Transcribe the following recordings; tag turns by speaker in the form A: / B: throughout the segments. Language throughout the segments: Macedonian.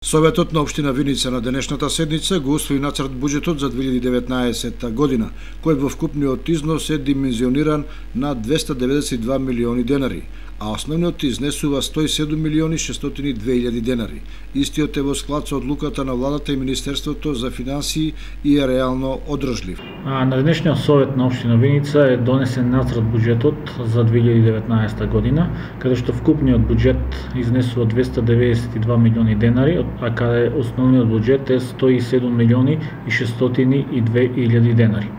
A: Советот на општина Виница на денешната седница го усвои нацрт буџетот за 2019 година, кој во вкупниот износ е димензиониран на 292 милиони денари, а основниот изнесува 107 милиони 602 илјади денари. Истиот е во склад со одлуката на владата и Министерството за финансии и е реално одржлив.
B: На денешниот совет на општина Виница е донесен нацрт буџетот за 2019 година, каде што вкупниот буџет изнесува 292 милиони денари, а каде основниот буџет е 107 милиони и 602 илјади денари.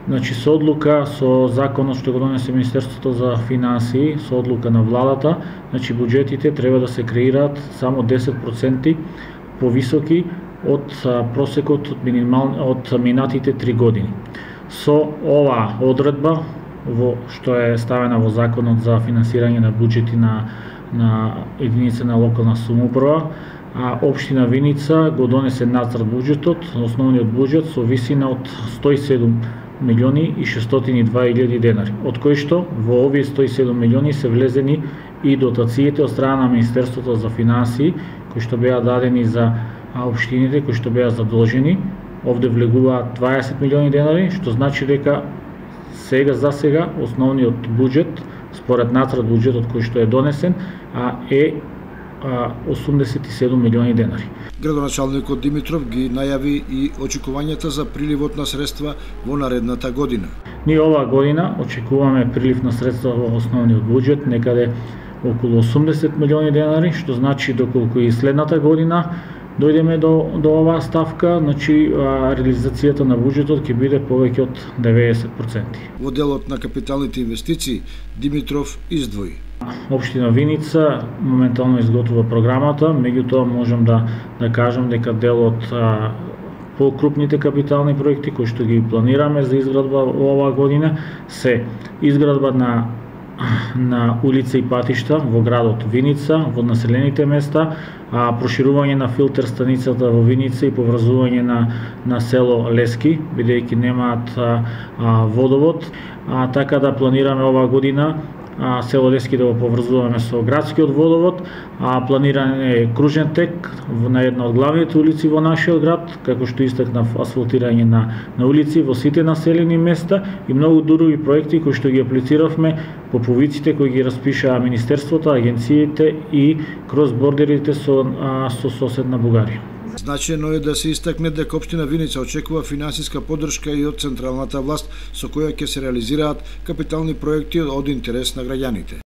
B: Значи, со одлука, со законот што го донесе Министерството за финансии, со одлука на владата, значи буџетите треба да се креираат само 10% повисоки од просекот од минатите 3 години. Со оваа одредба што е ставена во законот за финансирање на буџети на единица на локална самоуправа, општина Виница го донесе нацрт буџетот, основниот буџет со висина од 107 милиони и 602 илјади денари, од кои што во овие 107 милиони се влезени и дотациите од страна на Министерството за финансии, кои што беа дадени за општините кои што беа задолжени. Овде влегуваат 20 милиони денари, што значи дека за сега основниот буџет според нацрт буџетот кој што е донесен е 87 милиони денари.
A: Градоначалникот Димитров ги најави и очекувањата за приливот на средства во наредната година.
B: Ние оваа година очекуваме прилив на средства во основниот буџет некаде околу 80 милиони денари, што значи доколку и следната година дојдеме до оваа ставка, значи реализацијата на буџетот ќе биде повеќе од 90%.
A: Во делот на капиталните инвестиции Димитров издвои:
B: Општина Виница моментално изготвува програмата, меѓутоа можам да кажам дека дел од покрупните капитални проекти кои што ги планираме за изградба оваа година се изградба на улици и патишта во градот Виница, во населените места, проширување на филтер станицата во Виница и поврзување на село Лески, бидејќи немаат водовод, така да планираме оваа година село Лески да го поврзуваме со градскиот водовод, планиран е кружен тек на една од главните улици во нашиот град, како што истакнав асфалтирање на улици во сите населени места и многу други проекти кои што ги аплициравме по повиците кои ги распишаа Министерството, агенциите и кроз бордерите со соседна Бугарија.
A: Значајно е да се истакне дека општина Виница очекува финансиска поддршка и од централната власт со која ќе се реализираат капитални проекти од интерес на граѓаните.